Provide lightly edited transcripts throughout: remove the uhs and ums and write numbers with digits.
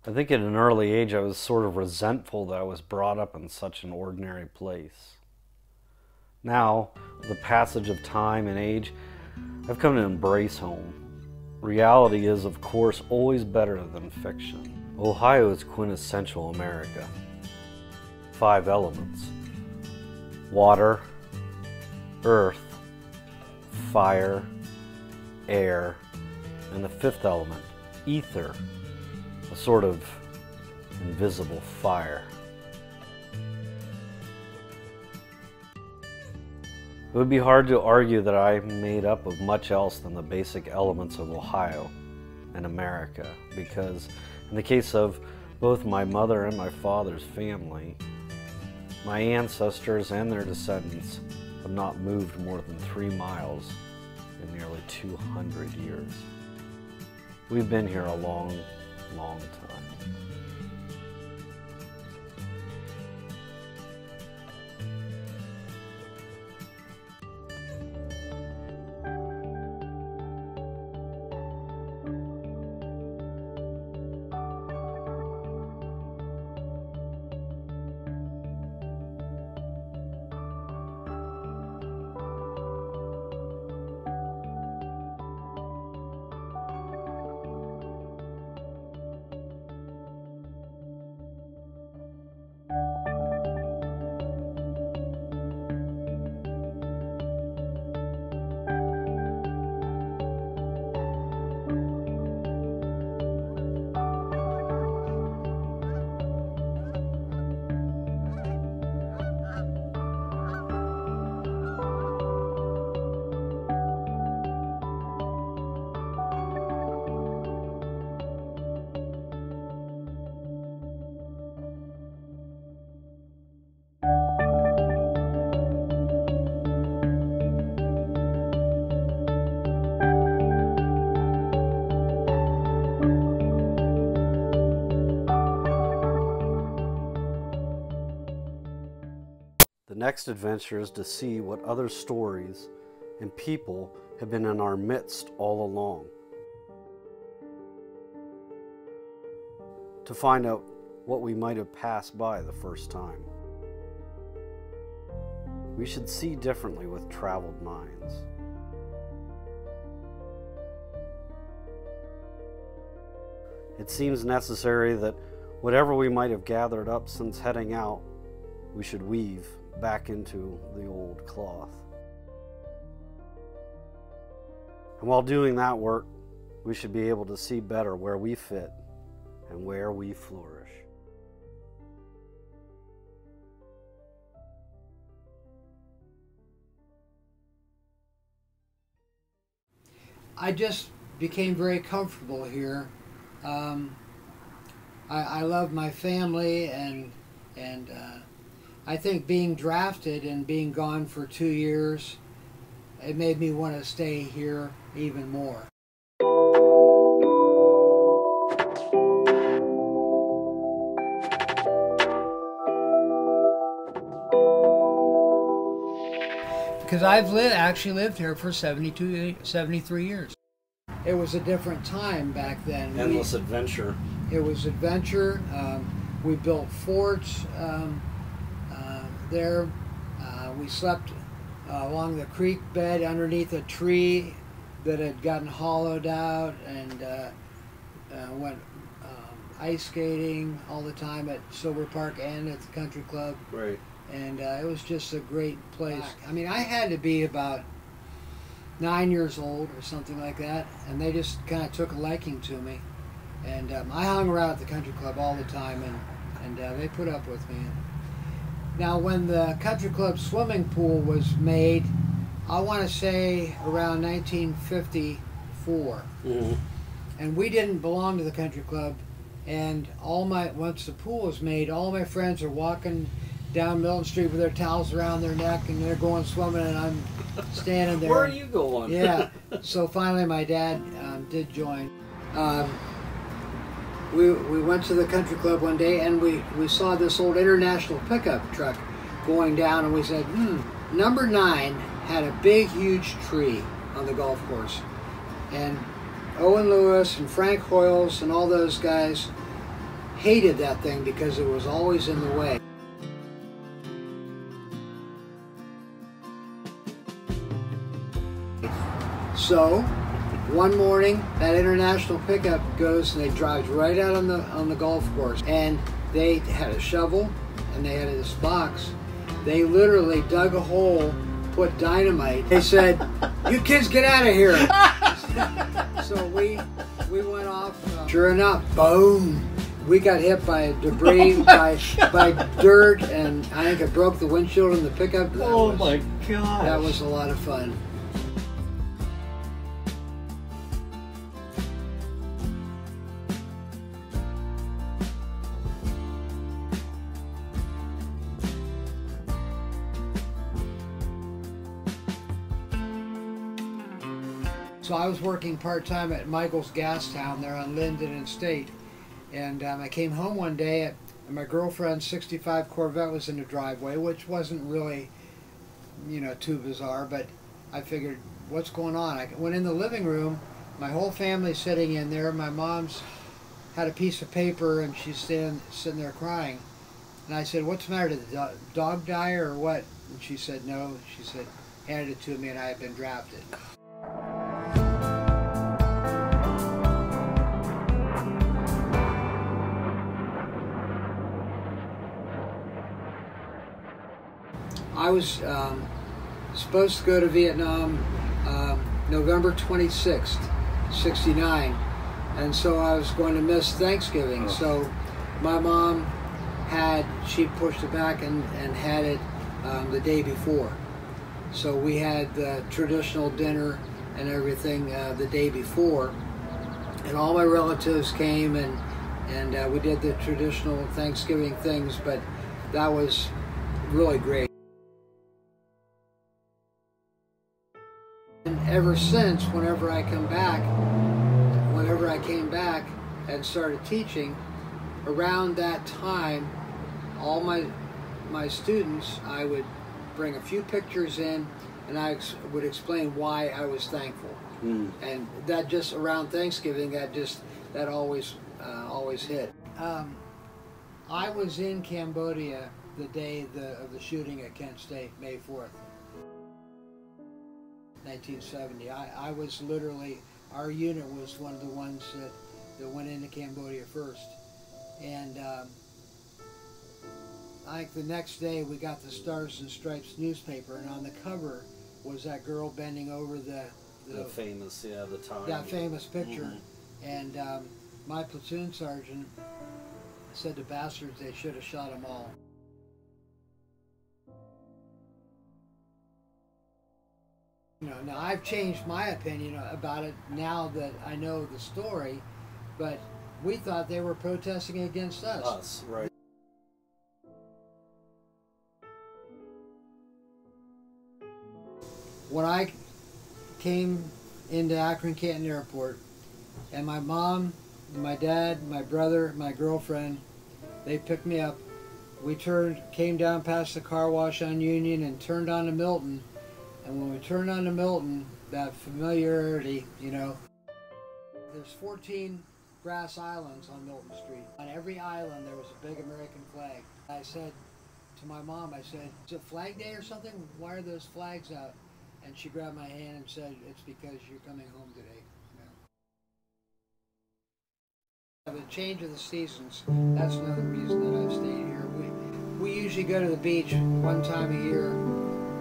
I think at an early age I was sort of resentful that I was brought up in such an ordinary place. Now, with the passage of time and age, I've come to embrace home. Reality is, of course, always better than fiction. Ohio is quintessential America. 5 elements: water, earth, fire, air, and the 5th element, ether, a sort of invisible fire. It would be hard to argue that I'm made up of much else than the basic elements of Ohio and America, because in the case of both my mother and my father's family, my ancestors and their descendants have not moved more than 3 miles in nearly 200 years. We've been here a long, long time. The next adventure is to see what other stories and people have been in our midst all along. To find out what we might have passed by the first time. We should see differently with traveled minds. It seems necessary that whatever we might have gathered up since heading out, we should weave back into the old cloth. And while doing that work, we should be able to see better where we fit and where we flourish. I just became very comfortable here. I love my family, and I think being drafted and being gone for 2 years, it made me want to stay here even more. Because I've actually lived here for 73 years. It was a different time back then. Endless adventure. It was adventure. We built forts there. We slept along the creek bed underneath a tree that had gotten hollowed out, and went ice skating all the time at Silver Park and at the country club. Right. And it was just a great place. I mean, I had to be about 9 years old or something like that, and they just kind of took a liking to me. And I hung around at the country club all the time, and they put up with me. Now, when the country club swimming pool was made, I want to say around 1954, and we didn't belong to the country club. And once the pool was made, all my friends are walking down Milton Street with their towels around their neck, and they're going swimming, and I'm standing there. Where are you going? Yeah. So finally, my dad did join. We went to the country club one day, and we saw this old International pickup truck going down, and we said, number 9 had a big, huge tree on the golf course. And Owen Lewis and Frank Hoyles and all those guys hated that thing because it was always in the way. So one morning that international pickup goes and they drive right out on the golf course, and they had a shovel and they had this box. They literally dug a hole, put dynamite. They said, "You kids get out of here." So we went off. Sure enough, boom! We got hit by debris, by dirt, and I think it broke the windshield in the pickup. My gosh! That was a lot of fun. So I was working part-time at Michael's Gas Town there on Linden and State, and I came home one day and my girlfriend's '65 Corvette was in the driveway, which wasn't really, you know, too bizarre, but I figured, what's going on? I went in the living room, my whole family's sitting in there, my mom's had a piece of paper and she's sitting there crying, and I said, "What's the matter, did the dog die or what?" And she said, "No." She said, handed it to me, and I had been drafted. I was supposed to go to Vietnam November 26th, '69, and so I was going to miss Thanksgiving. So my mom she pushed it back and had it the day before. So we had the traditional dinner and everything the day before, and all my relatives came and we did the traditional Thanksgiving things, but that was really great. And ever since, whenever I came back and started teaching, around that time, all my students, I would bring a few pictures in, and I would explain why I was thankful. And that just around Thanksgiving, that always hit. I was in Cambodia the day of the shooting at Kent State, May 4th. 1970. I was literally, our unit was one of the ones that went into Cambodia first. And I think the next day we got the Stars and Stripes newspaper, and on the cover was that girl bending over the famous, the time. That famous picture. And my platoon sergeant said to bastards, they should have shot them all. You know, now I've changed my opinion about it now that I know the story, but we thought they were protesting against us. Us, right. When I came into Akron-Canton Airport, and my mom, my dad, my brother, my girlfriend, they picked me up. We came down past the car wash on Union and turned on to Milton. And when we turned on to Milton, that familiarity, you know, there's 14 grass islands on Milton Street. On every island there was a big American flag. I said to my mom, I said, "Is it Flag Day or something? Why are those flags out?" And she grabbed my hand and said, "It's because you're coming home today." You know? The change of the seasons, that's another reason that I've stayed here. We usually go to the beach one time a year,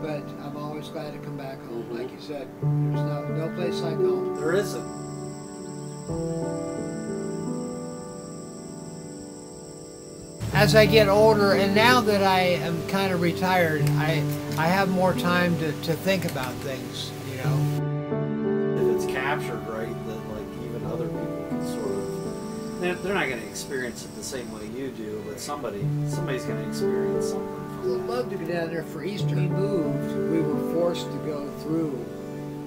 but I'm always glad to come back home. Like you said, there's no place like home. There isn't. As I get older, and now that I am kind of retired, I have more time to think about things, you know. If it's captured right, then like even other people can sort of, they're not going to experience it the same way you do, but somebody's going to experience something. I'd love to go down there for Easter. We moved, we were forced to go through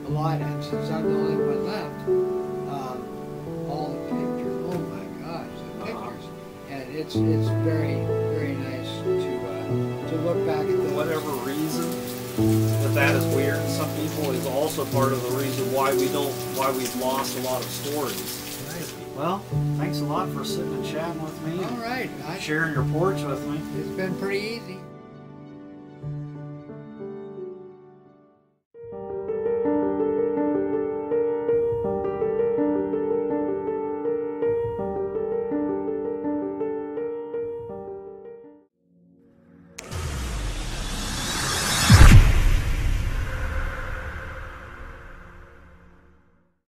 a lot, and since I'm the only one left, all the pictures, oh my gosh, the pictures. And it's very, very nice to look back at those. For whatever reason, that is weird to some people is also part of the reason why we've lost a lot of stories. Right. Well, thanks a lot for sitting and chatting with me. All right. Sharing your porch with me. It's been pretty easy.